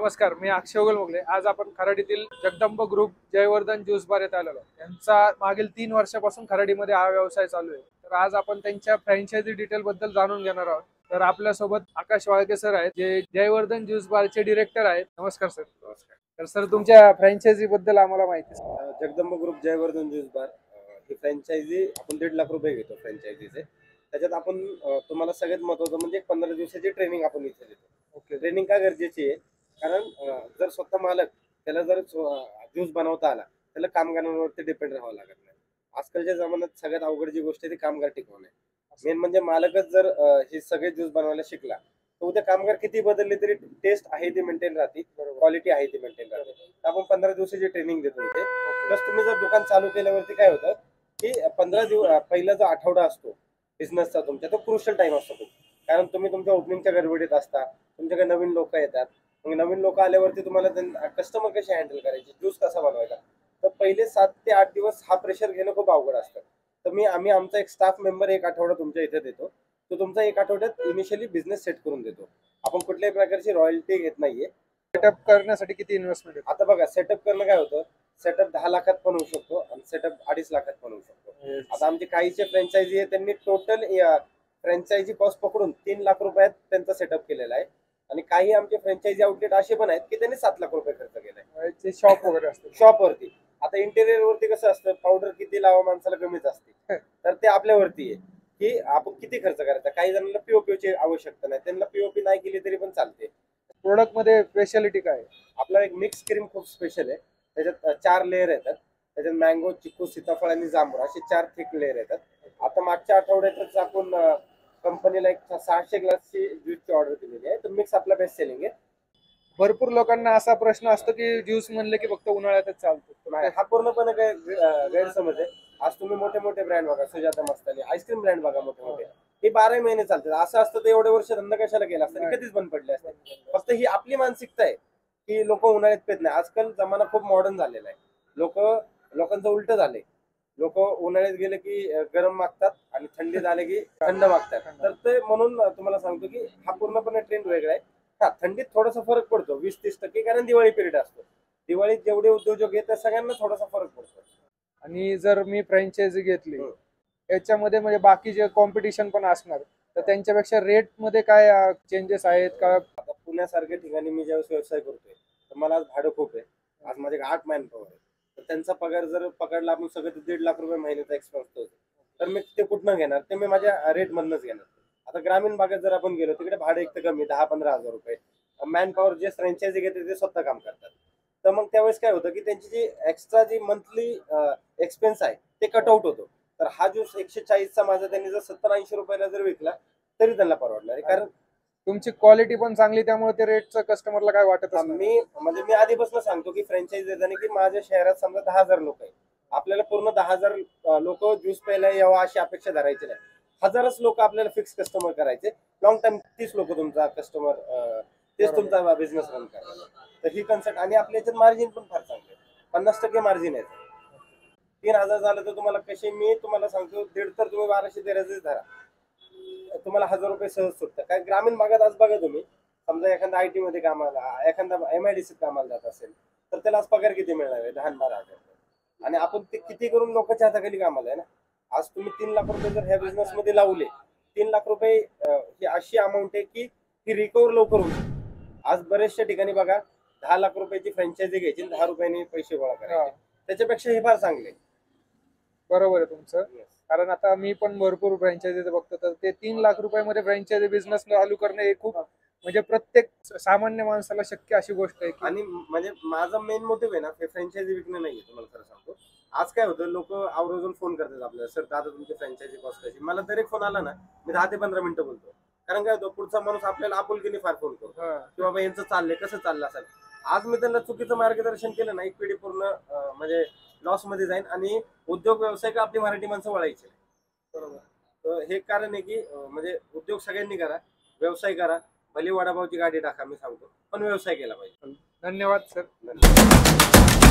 नमस्कार, मी अक्षय बोगले। आज आपण खराडीतील जगदंब ग्रुप जयवर्धन ज्यूस बार येथे आलेलो। त्यांचा मागील 3 वर्षापासून खराडीमध्ये हा व्यवसाय चालू आहे। तर आज आपण त्यांच्या फ्रँचायझी डिटेल बद्दल जाणून घेणार आहोत। तर आपल्या सोबत आकाश वाळके सर आहेत, जे जयवर्धन ज्यूस बारचे डायरेक्टर आहेत। नमस्कार सर। नमस्कार। तर सर, तुमच्या फ्रँचायझी बद्दल आम्हाला माहिती सांगा। जगदंब ग्रुप जयवर्धन ज्यूस बार ही फ्रँचायझी आपण 1.5 लाख रुपये घेतो फ्रँचायझीचे। त्याच्यात आपण तुम्हाला सगळ्यात महत्त्वाचं म्हणजे 15 दिवसाची ट्रेनिंग आपण इथे देतो। ओके। ट्रेनिंग का गरजेची आहे? कारण जर स्वतः मालक त्याला जर ज्यूस बनवता आला, त्याला कामगारांवरती डिपेंड राहावं लागत नाही। आजकालच्या जमान्यात सगळ्यात अवघड जी गोष्ट आहे ती कामगार टिकवणे। मेन म्हणजे मालकच जर हे सगळे ज्यूस बनवायला शिकला, तर उद्या कामगार किती बदलले तरी टेस्ट आहे ती मेंटेन राहते, क्वालिटी आहे ती मेंटेन राहते। आपण 15 दिवसाची ट्रेनिंग देतो इथे। प्लस तुम्ही जर दुकान चालू केल्यावरती काय होतं की 15 दिवस पहिला जो आठवडा असतो बिझनेसचा तुमचा, तो क्रुशियल टाइम असतो खूप। कारण तुम्ही तुमच्या ओपनिंगच्या गडबडीत असता, तुमच्याकडे नवीन लोक येतात। मग नवीन लोक आल्यावरती तुम्हाला कस्टमर कसे हँडल करायचे, ज्यूस कसा बनवायचा, तर पहिले 7 ते 8 दिवस हा प्रेशर घेणं खूप अवघड असतं। तर आम्ही आमचा एक स्टाफ मेंबर 1 आठवडा तुमच्या इथे देतो। तो तुमचा 1 आठवड्यात इनिशियली बिझनेस सेट करून देतो। आपण कुठल्याही प्रकारची रॉयल्टी घेत नाहीये। सेटअप करण्यासाठी किती इन्व्हेस्टमेंट आहे? आता बघा, सेटअप करणं काय होतं, सेटअप 10 लाखात पण होऊ शकतो आणि सेटअप 2.5 लाखात पण होऊ शकतो। आता आमचे काहीचे फ्रँचायझी आहे, त्यांनी टोटल फ्रँचायझी कॉस्ट पकडून 3 लाख रुपयात त्यांचा सेटअप केलेला आहे। आणि काही आमचे फ्रँचायझी आउटलेट असे पण आहेत की त्यांनी 7 लाख रुपये खर्च केलाय। ते शॉप वगैरे असतं। शॉपवरती आता इंटेरियर वरती कसं असतं, पावडर किती लावा माणसाला कमीच असते। तर ते आपल्यावरती आहे की आपण किती खर्च करायचा। काही जणांना पीओपीची आवश्यकता नाही, त्यांना पीओपी नाही केली तरी पण चालते। प्रोडक्ट मध्ये स्पेशालिटी काय आहे? आपला एक मिक्स क्रीम खूप स्पेशल आहे। त्याच्यात 4 लेअर येतात। त्याच्यात मँगो, चिकू, सीताफळ आणि जांभूळ असे 4 थिक लेअर येतात। आता मागच्या आठवड्यातच आपण कंपनीला एक 600 ग्लासची ज्यूसची ऑर्डर दिलेली आहे। तर मिक्स आपला बेस्ट सेलिंग आहे। भरपूर लोकांना असा प्रश्न असतो की ज्यूस म्हणले की फक्त उन्हाळ्यातच चालतो। हा पूर्णपणे गैरसमज आहे। आज तुम्ही मोठे मोठे ब्रँड बघा, सुजाता मस्तानी, आईस्क्रीम ब्रँड बघा मोठे मोठे, हे 12 महिने चालतात। असं असतं तर एवढे वर्ष धंदा कशाला केला असता, कधीच बंद पडले असते। फक्त ही आपली मानसिकता आहे की लोक उन्हाळ्यात पेत नाही। आजकाल जमाना खूप मॉडर्न झालेला आहे। लोकांचं उलट झालंय। लोक उन्हाळ्यात गेले की गरम मागतात आणि थंडी झाले की थंड मागतात। तर ते म्हणून तुम्हाला सांगतो की हा पूर्णपणे ट्रेंड वेगळा आहे। हा, थंडीत थोडासा फरक पडतो 20-30%, कारण दिवाळी पिरियड असतो। दिवाळीत जेवढे उद्योजक आहेत त्या सगळ्यांना थोडासा फरक पडतो। आणि जर मी फ्रँचायझी घेतली, याच्यामध्ये म्हणजे बाकीचे कॉम्पिटिशन पण असणार, तर त्यांच्यापेक्षा रेट मध्ये काय चेंजेस आहेत का? आता पुण्यासारख्या ठिकाणी मी ज्यावेळेस व्यवसाय करतोय, तर मला आज भाडं खूप आहे। आज माझे 8 मॅन पॉवर आहे। तर त्यांचा पगार जर पकडला आपण सगळं, 1.5 लाख रुपये महिन्याचा एक्सपेन्स होतो। तर मी ते कुठनं घेणार? ते मी माझ्या रेट मधनच घेणार। आता ग्रामीण भागात जर आपण गेलो, तिकडे भाडं एक तर कमी, 10-15 हजार रुपये। मॅन पॉवर जे फ्रँचायझी घेते ते स्वतः काम करतात। तर मग त्यावेळेस काय होतं की त्यांची जी एक्स्ट्रा जी मंथली एक्सपेन्स आहे ते कट आउट होतो। तर हा ज्यूस 140चा माझा त्यांनी जर 70-80 रुपयाला जर विकला तरी त्यांना परवडणार आहे। कारण तुमची क्वालिटी पण चांगली, त्यामुळे ते रेटचं कस्टमरला काय वाटत मी आधीपासून सांगतो की फ्रँचायझी देताना की माझ्या शहरात समजा 10,000 लोक आहेत, आपल्याला पूर्ण 10,000 लोक ज्यूस प्यायला यावं अशी अपेक्षा धरायची नाही। 1000च लोक आपल्याला फिक्स कस्टमर करायचे। लॉंग टाइम 30 लोक तुमचा कस्टमर, तेच तुमचा बिझनेस रन करतात। तर ही कन्सेप्ट, आणि आपल्या याच्यात मार्जिन पण फार चांगलं आहे, 50% मार्जिन आहे। 3000 झालं तर तुम्हाला कसे, मी तुम्हाला सांगतो 1.5 तर तुम्ही 1213 धरा, तुम्हाला 1000 रुपये सहज सुटतात। काय ग्रामीण भागात आज बघा तुम्ही, समजा एखादा IT मध्ये कामाला, एखादा MIDC कामाला जात असेल, तर त्याला आज पगार किती मिळणार आहे? 10-12 हजार। आणि आपण ते किती करून लोकांच्या हाताखाली कामाला आहे ना। आज तुम्ही 3 लाख रुपये जर ह्या बिझनेस मध्ये लावले, 3 लाख रुपये ही अशी अमाऊंट आहे की ती रिकव्हर लवकर होऊ शकते। आज बरेचशा ठिकाणी बघा, 10 लाख रुपयाची फ्रँचायझी घ्यायची, 10 रुपयांनी पैसे गोळा करायचे, त्याच्यापेक्षा हे फार चांगले। बरोबर आहे तुमचं। कारण आता मी पण भरपूर फ्रँचायझी बघतो, तर ते 3 लाख रुपयामध्ये फ्रँचायझी बिझनेस चालू करणे हे खूप, म्हणजे प्रत्येक सामान्य माणसाला शक्य अशी गोष्ट आहे। आणि म्हणजे माझा मेन मोटिव्ह आहे ना, फ्रँचायझी विकणं नाहीये। तुम्हाला खरं सांगतो, आज काय होतं, लोक आवर्जून फोन करतात आपल्याला, सर दादा तुमची फ्रँचायझी कॉस्ट कशी? मला दर एक फोन आला ना, मी 10 ते 15 मिनिटं बोलतो। कारण काय होतं, पुढचा माणूस आपल्याला आपुलकीने फार फोन करतो की बाबा यांचं चाललंय, कसं चाललं असेल। आज मी त्यांना चुकीचं मार्गदर्शन केलं ना, एक पिढी पूर्ण म्हणजे लॉस मध्ये जाईल आणि उद्योग व्यवसाय का आपली मराठी माणसं वळायची। बरोबर। तर हे कारण आहे की म्हणजे उद्योग सगळ्यांनी करा, व्यवसाय करा, भले वडापावची गाडी टाका, मी सांगतो, पण व्यवसाय केला पाहिजे। धन्यवाद सर।